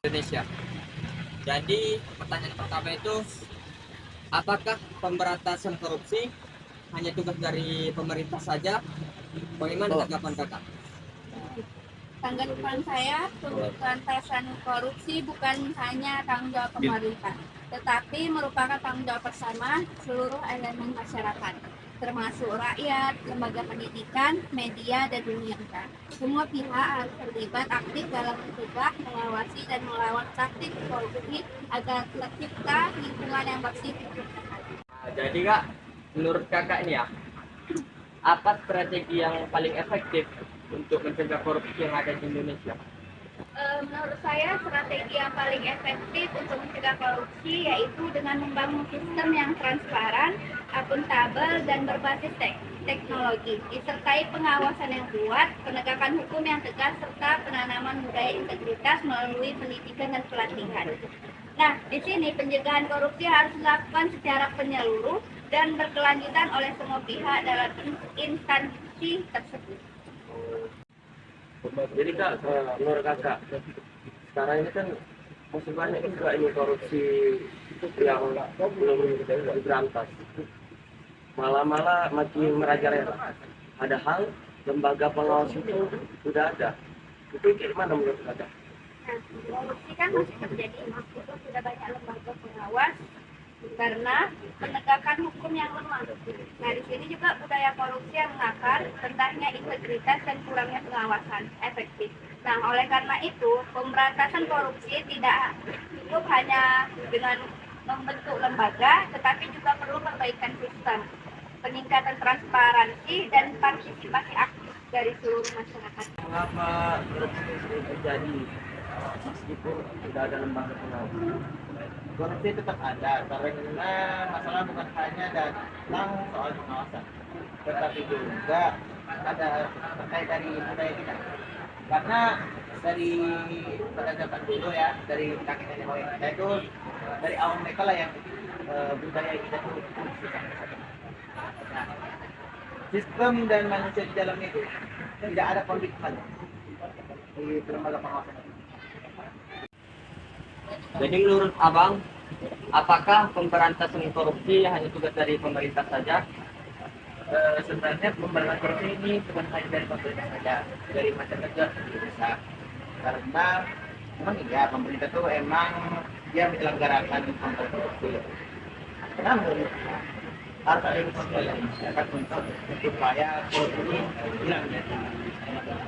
Indonesia. Jadi pertanyaan pertama itu, apakah pemberantasan korupsi hanya tugas dari pemerintah saja? Bagaimana tanggapan kakak? Tanggapan saya, pemberantasan korupsi bukan hanya tanggung jawab pemerintah, tetapi merupakan tanggung jawab bersama seluruh elemen masyarakat, termasuk rakyat, lembaga pendidikan, media, dan dunia usaha. Semua pihak harus terlibat aktif dalam mencegah, mengawasi, dan melawan praktik korupsi agar tercipta lingkungan yang bersih untuk sehat. Jadi kak, menurut kakak ini ya, apa strategi yang paling efektif untuk mencegah korupsi yang ada di Indonesia? Menurut saya strategi yang paling efektif untuk mencegah korupsi yaitu dengan membangun sistem yang transparan, akuntabel, dan berbasis teknologi, disertai pengawasan yang kuat, penegakan hukum yang tegas, serta penanaman budaya integritas melalui pendidikan dan pelatihan. Nah, di sini pencegahan korupsi harus dilakukan secara penyeluruh dan berkelanjutan oleh semua pihak dalam instansi tersebut. Jadi kak, menurut kakak, sekarang ini kan masih banyak juga ini korupsi yang belum diberantas. Malah makin merajalela. Padahal lembaga pengawas itu sudah ada. Itu gimana menurut kakak? Nah, korupsi kan masih terjadi meskipun sudah banyak lembaga pengawas karena penegakan hukum yang lemah. Nah, di sini juga budaya korupsi yang mengakar, rendahnya integritas dan kurangnya pengawasan efektif. Nah, oleh karena itu, pemberantasan korupsi tidak cukup hanya dengan membentuk lembaga, tetapi juga perlu perbaikan sistem, peningkatan transparansi, dan partisipasi aktif dari seluruh masyarakat. Mengapa korupsi sering terjadi meskipun tidak ada lembaga pengawas? Korupsi tetap ada karena masalah bukan hanya tentang soal pengawasan, tetapi juga ada terkait dari budaya kita. Karena dari pada zaman dulu ya, dari kakek nenek moyang kita itu dari awal mereka lah yang budaya kita itu nah, sistem dan manusia di dalam itu tidak ada komitmen di lembaga pengawasan. Jadi menurut abang, apakah pemberantasan korupsi hanya tugas dari pemerintah saja? Sebenarnya pemberantasan korupsi ini bukan hanya dari pemerintah saja, dari masyarakat juga bisa. Karena memang iya pemerintah tuh emang dia menyelenggarakan kontrol korupsi. Namun harus ada kesadaran masyarakat untuk supaya korupsi hilang dari masyarakat.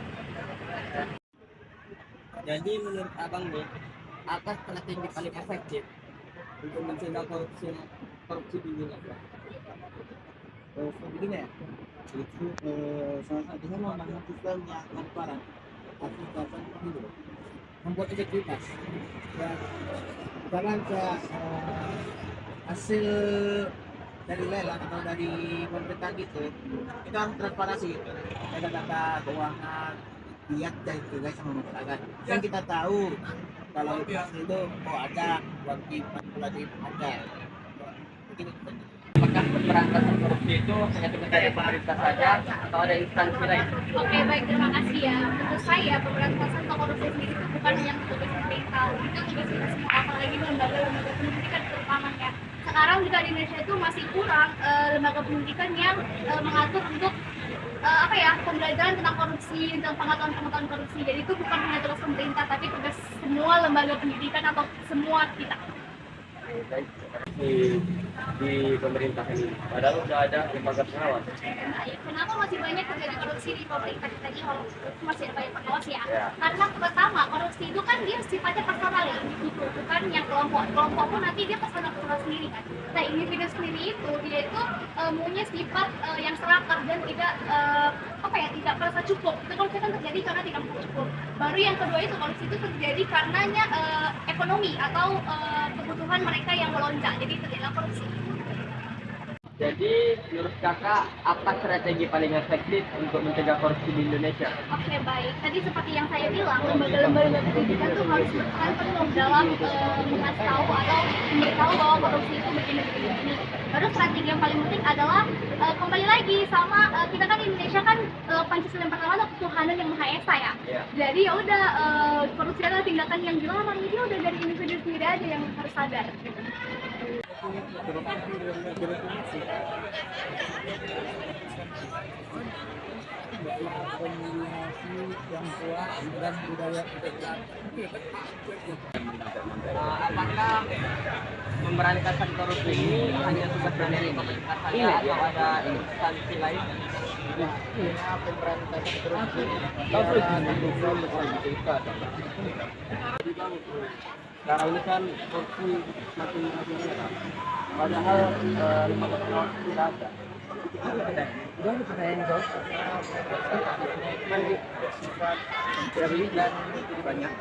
Jadi menurut abang nih, apa strategi paling efektif untuk mencegah korupsi di Indonesia? Begini ya, itu salah satunya membangun sistem yang transparan, akuntable pemilu, membuat integritas. Dan misalkan kayak hasil dari lelang atau dari pemerintah gitu, kita harus transparansi data-data keuangan, lihat dan juga sama masyarakat. Yang kita tahu kalau hasil itu ada wajib manipulatif ada. Begini. Apakah pemberantasan korupsi itu hanya tugas dari pemerintah saja atau ada instansi lain? Oke, baik, terima kasih ya. Menurut saya, pemberantasan korupsi sendiri itu bukan yang tugas pemerintah, itu tugas kita semua, apalagi lembaga-lembaga pendidikan terutamanya. Sekarang juga di Indonesia itu masih kurang lembaga pendidikan yang mengatur untuk pembelajaran tentang korupsi, tentang pengetahuan korupsi. Jadi itu bukan hanya tugas pemerintah, tapi tugas semua lembaga pendidikan atau semua kita. Di pemerintah ini, padahal sudah ada lembaga pengawas. Kenapa masih banyak terjadi korupsi di pemerintah kita ini? Kalau masih ada banyak pengawas ya? Ya. Karena pertama, korupsi itu kan dia sifatnya personal ya, individu, bukan yang kelompok. Kelompok pun nanti dia personal sendiri kan. Nah, individu sendiri itu dia itu punya sifat yang serakah dan tidak merasa cukup. Itu korupsi kan terjadi karena tidak merasa cukup. Baru yang kedua itu korupsi itu terjadi karenanya ekonomi atau kebutuhan mereka yang melonjak. Jadi terjadi korupsi. Jadi menurut kakak, apa strategi paling efektif untuk mencegah korupsi di Indonesia? Oke, baik. Tadi seperti yang saya bilang, lembaga-lembaga pendidikan itu harus berperan penuh dalam mengasih tahu atau memberitahu bahwa korupsi itu begini. Baru strategi yang paling penting adalah kembali lagi sama kita kan di Indonesia kan Pancasila yang pertama adalah ketuhanan yang Maha Esa ya. Iya. Jadi ya udah korupsi adalah tindakan yang dilarang. Ini udah dari individu sendiri aja yang harus sadar. Gitu. kombinasi yang kuat dan budaya Apakah memberantasan korupsi ini hanya tugas dari pemerintah saja atau ada instansi lain? ya pemberantasan korupsi ya tanggung jawab kita. Sekarang ini kan korupsi semakin meningkat. Padahal lembaga pengawas tidak ada. Udah dipercayain kok. Dari dan banyak.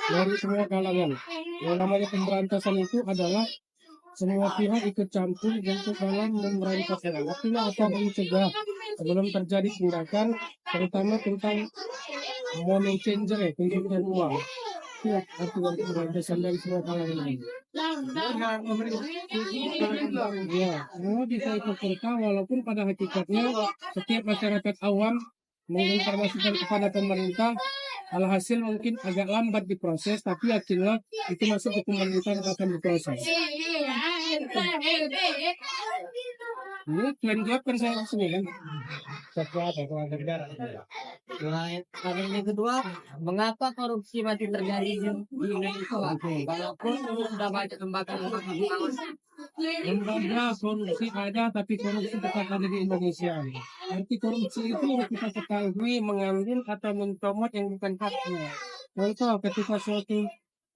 Dari semua kalangan. Yang namanya pemberantasan itu adalah semua pihak ikut campur untuk dalam memberantaskan. Artinya apa, mencegah sebelum terjadi tindakan, terutama tentang money changer ya, pencucian uang. Itu arti dari pemberantasan dari semua kalangan ini. Ya, semua bisa ikut serta walaupun pada hakikatnya setiap masyarakat awam menginformasikan kepada pemerintah, alhasil mungkin agak lambat diproses, tapi yakinlah itu masuk ke pemerintah yang akan diproses. Ini klaim gelap kan saya sini kan? Setelah ada keluarga negara. Yang kedua, mengapa korupsi masih terjadi di Indonesia? Walaupun sudah banyak lembaga Lembaga korupsi ada, tapi korupsi tetap ada di Indonesia. Arti korupsi itu yang kita ketahui mengambil atau mencomot yang bukan haknya. Contoh ketika suatu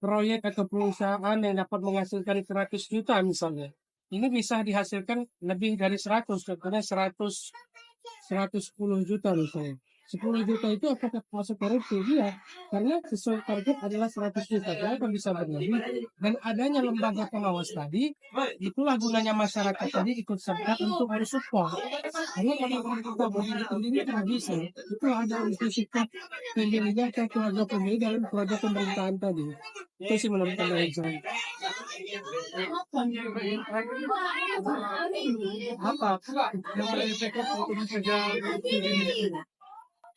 proyek atau perusahaan yang dapat menghasilkan 100 juta misalnya, ini bisa dihasilkan lebih dari 100, contohnya 110 juta misalnya. 10 juta itu apakah masuk korupsi? Iya, karena sesuai target adalah 100 juta, kenapa bisa berlebih? Dan adanya lembaga pengawas tadi, itulah gunanya masyarakat tadi ikut serta untuk harus support. Karena kalau kita berdiri sendiri tidak bisa, itu ada institusi pemilihnya atau keluarga pemilih dalam keluarga pemerintahan tadi. Itu sih menurut pandangan saya. Apa?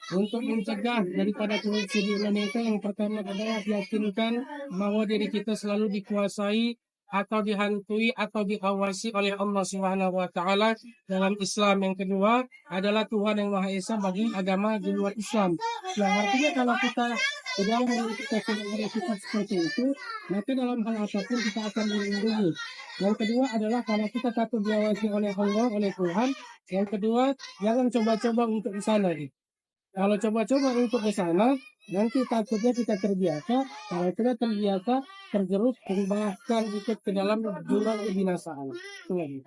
Untuk mencegah daripada korupsi di Indonesia, yang pertama adalah yakinkan bahwa diri kita selalu dikuasai atau dihantui atau diawasi oleh Allah Subhanahu wa taala dalam Islam. Yang kedua adalah Tuhan yang Maha Esa bagi agama di luar Islam. Nah, artinya kalau kita dalam kita sifat seperti itu, maka dalam hal apapun kita akan dilindungi. Yang kedua adalah kalau kita takut diawasi oleh Allah, oleh Tuhan. Yang kedua, jangan coba-coba untuk ke sana. Kalau coba-coba untuk ke sana, nanti takutnya kita terbiasa. Kalau kita terbiasa, tergerus, bahkan ikut ke dalam jurang kebinasaan. Itu lagi.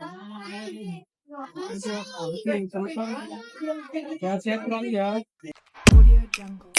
Sehat-sehat ya. Audio Jungle.